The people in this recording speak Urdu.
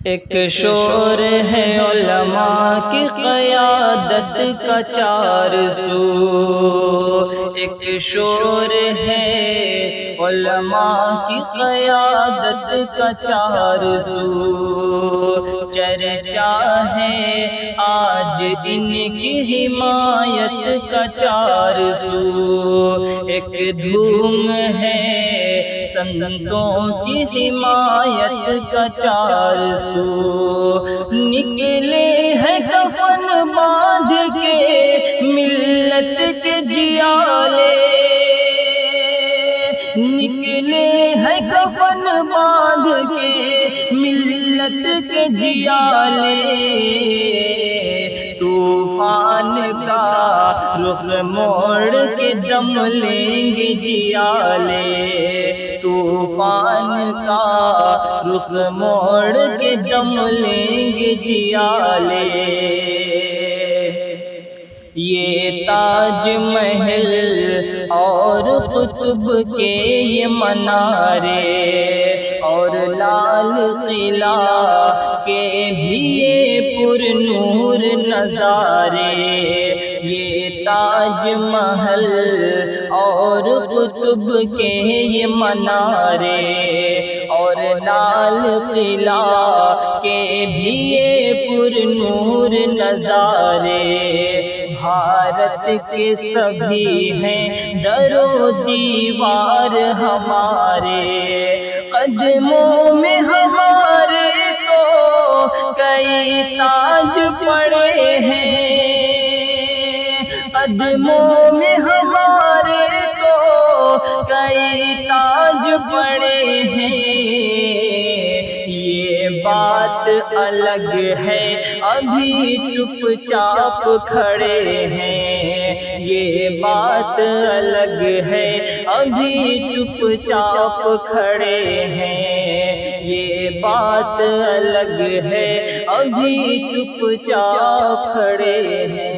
ایک شور ہے علماء کی قیادت کا چار سو، ایک شور ہے علماء کی قیادت کا چار سو، چرچا ہے آج ان کی حمایت کا چار سو، ایک دھوم ہے سنتوں کی حمایت کا چار سو، نکلے ہیں کفن باندھ کے ملت کے جیالے، نکلے ہیں کفن باندھ کے ملت کے جیالے، طوفان کا رخ موڑ کے دم لیں گے جیالے، طوفان کا رخ موڑ کے دم لیں گے جیالے، یہ تاج محل اور قطب کے یہ منارے اور لال قلعہ کے بھی یہ پر نور نظارے، یہ تاج محل اور قطب کے یہ منارے اور لال قلعہ کے بھی یہ پر نور نظارے، بھارت کے سبھی ہیں در و دیوار ہمارے، قدموں میں ہمارے تو کئی تاج پڑے ہیں، قدموں میں ہمارے تو کئی تاج پڑے ہیں، یہ بات الگ ہے ابھی چپ چاپ کھڑے ہیں، یہ بات الگ ہے ابھی چپ چاپ کھڑے ہیں، یہ بات الگ ہے ابھی چپ چاپ کھڑے ہیں۔